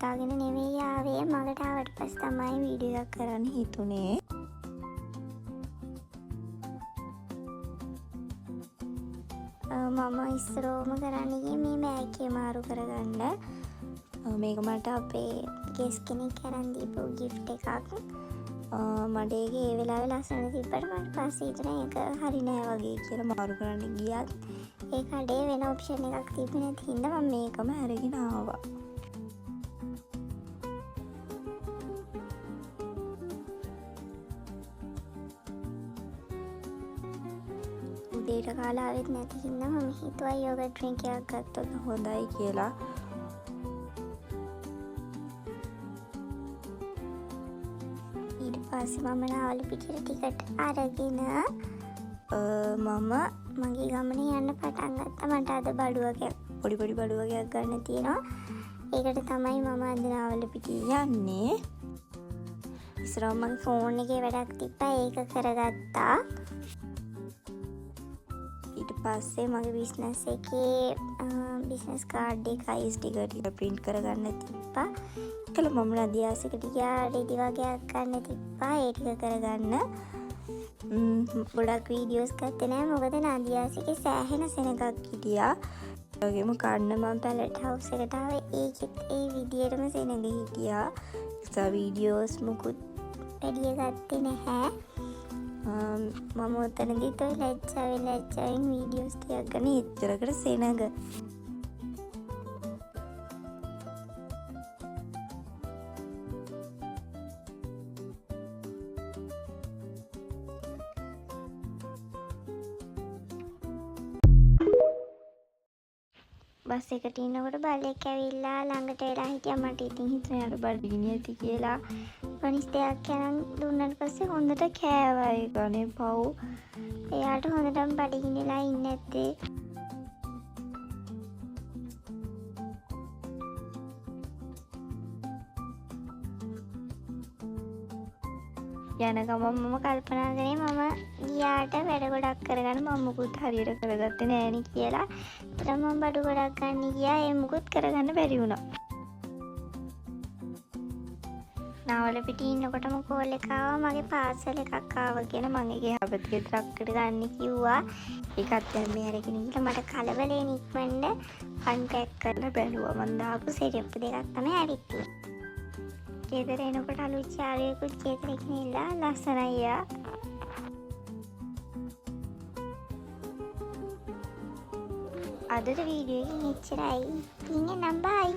හිතාගෙන නෙවෙයි ආවේ. මගට ආවට පස්සේ තමයි වීඩියෝ එකක් කරන්න හිතුනේ. මම ඉස්සරෝම කරන්න ගියේ මේ බෑග් එක මාරු කරගන්න. මේක මට අපේ ගෙස් කෙනෙක් අරන් දීපු gift එකක්. මට ඒක ඒ වෙලාවේ ලස්සන තිබ්බට මට පස්සේ හිතුණා ඒක හරි නෑ වගේ කියලා මාරු කරන්න ගියත් ඒ කඩේ වෙන ඔප්ෂන් එකක් තිබ්බේ නැති හින්දා මම මේකම අරගෙන ආවා. උදේට කාලා ආවෙත් නැති හින්දා මම හිතුවා යෝගට් ඩ්‍රින්ක් එකක් ගත්තොත් හොඳයි කියලා. ඊට පස්සේ මම නාවල පිටියට ටිකට් අරගෙන මම මගේ ගමනේ යන්න පටන් ගත්තා. මට අද බඩුවක පොඩි බඩුවකයක් ගන්න තියෙනවා. ඒකට තමයි මම අද නාවල පිටිය යන්නේ. ඉස්සරහම මගේ ෆෝන් එකේ වැඩක් තිබ්බා ඒක කරගත්තා. ඊට පස්සේ මගේ බිස්නස් එකේ බිස්නස් කාඩ් එක අයිස් ටික ප්‍රින්ට් කරගන්න තිබ්බා. ඒකල මම නදියාසෙකට ගියා රෙදි වගේක් ගන්න තිබ්බා. ඒ ටික කරගන්න ගොඩක් වීඩියෝස් ගත්තේ නෑ මොකද නදියාසෙකේ සෑහෙන සෙනගක් හිටියා. ඒ වගේම කන්න මම පැලට් හවුස් එකට ආවේ ඒකෙත් ඒ විදියටම සෙනග හිටියා. ඒ වීඩියෝස් මුකුත් වැඩි ගත්තේ නැහැ. මම උතනදිත් ඔය ලැජ්ජාවෙන් වීඩියෝස් ටිකක් ගන්න ඉතරකට සෙනග. බස් එකට ඉන්නකොට බලෙක් ඇවිල්ලා ළඟට වෙලා හිටියා. මට ඉතින් හිතුණා යාට බඩගිනි ඇති කියලා. පනිස් දෙයක් යනන් දුන්නට පස්සේ හොඳට කෑවා. ඒක අනේ පව්. එයාට හොඳටම බඩගිනිලා ඉන්නේ නැත්තේ. යන ගමන් මම කල්පනා කරේ මම ගියාට වැඩ ගොඩක් කරගන්න මම මුකුත් හරියට කරගත්තේ නෑනේ කියලා. ඒත් මම බඩු ගොඩක් ගන්න ගියා. ඒ මුකුත් කරගන්න බැරි වුණා. නාවල පිටියේ ඉන්නකොටම කෝල් එක ආවා. මගේ පාසල් එකක් ආවා කියලා මම ඒකේ හැබත් ගෙදරකට ගන්න කිව්වා. ඒකත් දැන් මේ අරගෙන ගිහලා මට කලබලෙන් ඉක්මනට අන්පැක් කරලා බැලුවා. මම දාපු සෙරෙප්පු දෙකක් තමයි ඇවිත්තුනේ. ගෙදර එනකොට අලුත් යාළුවෙකුත් ගෙදර ගෙනිලා ලස්සනයි යා. අදට වීඩියෝ එකෙන් එච්චරයි. ඉතින් නම් බයි.